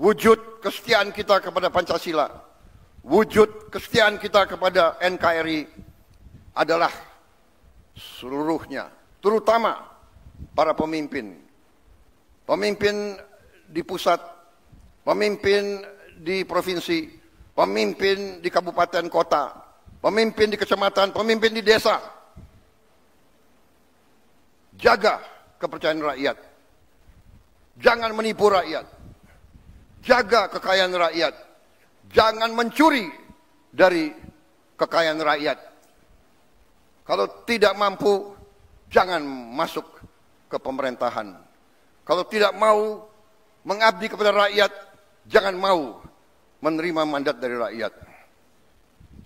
wujud kesetiaan kita kepada Pancasila, wujud kesetiaan kita kepada NKRI adalah seluruhnya, terutama para pemimpin. Pemimpin di pusat, pemimpin di provinsi, pemimpin di kabupaten kota, pemimpin di kecamatan, pemimpin di desa. Jaga kepercayaan rakyat. Jangan menipu rakyat. Jaga kekayaan rakyat. Jangan mencuri dari kekayaan rakyat. Kalau tidak mampu, jangan masuk ke pemerintahan. Kalau tidak mau mengabdi kepada rakyat, jangan mau menerima mandat dari rakyat.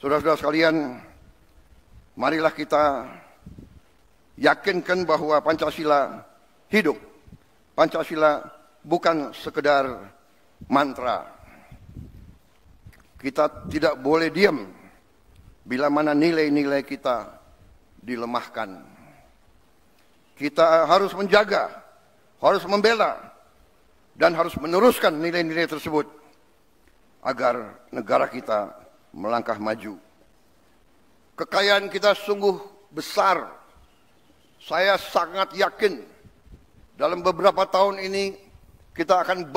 Saudara-saudara sekalian, marilah kita yakinkan bahwa Pancasila hidup. Pancasila bukan sekedar mantra. Kita tidak boleh diam bila mana nilai-nilai kita dilemahkan. Kita harus menjaga, harus membela, dan harus meneruskan nilai-nilai tersebut agar negara kita melangkah maju. Kekayaan kita sungguh besar. Saya sangat yakin dalam beberapa tahun ini kita akan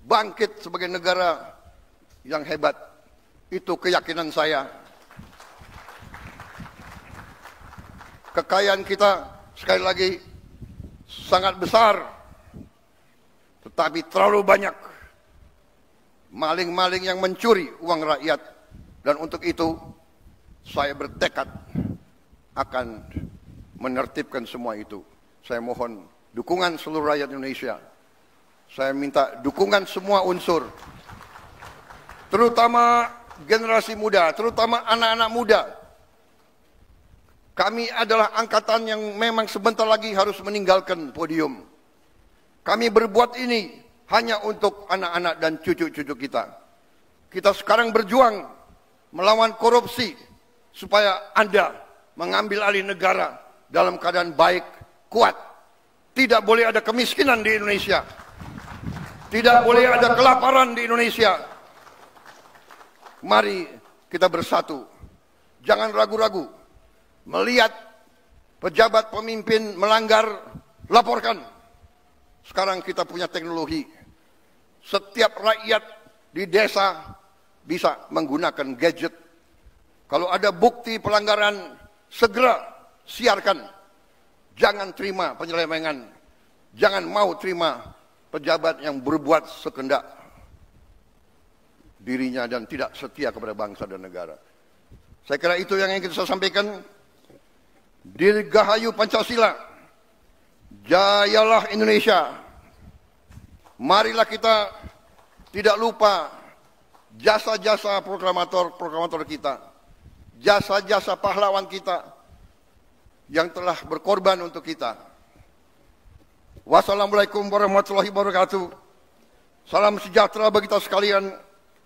bangkit sebagai negara yang hebat. Itu keyakinan saya. Kekayaan kita sekali lagi sangat besar, tetapi terlalu banyak maling-maling yang mencuri uang rakyat. Dan untuk itu saya bertekad akan menertibkan semua itu. Saya mohon dukungan seluruh rakyat Indonesia. Saya minta dukungan semua unsur, terutama generasi muda, terutama anak-anak muda. Kami adalah angkatan yang memang sebentar lagi harus meninggalkan podium. Kami berbuat ini hanya untuk anak-anak dan cucu-cucu kita. Kita sekarang berjuang melawan korupsi supaya Anda mengambil alih negara dalam keadaan baik, kuat. Tidak boleh ada kemiskinan di Indonesia. Tidak boleh ada kelaparan di Indonesia. Mari kita bersatu. Jangan ragu-ragu. Melihat pejabat pemimpin melanggar, laporkan. Sekarang kita punya teknologi. Setiap rakyat di desa bisa menggunakan gadget. Kalau ada bukti pelanggaran, segera siarkan. Jangan terima penyelewengan. Jangan mau terima pejabat yang berbuat sekendak dirinya dan tidak setia kepada bangsa dan negara. Saya kira itu yang ingin saya sampaikan. Dirgahayu Pancasila, jayalah Indonesia. Marilah kita tidak lupa jasa-jasa proklamator kita, jasa-jasa pahlawan kita yang telah berkorban untuk kita. Wassalamualaikum warahmatullahi wabarakatuh. Salam sejahtera bagi kita sekalian.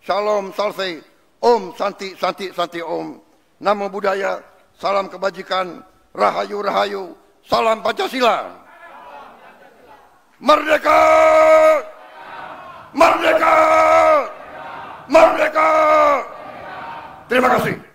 Shalom, salve, om, santi, santi, santi, om. Namo Buddhaya, salam kebajikan. Rahayu, rahayu, salam Pancasila. Merdeka! Merdeka! Merdeka! Terima kasih.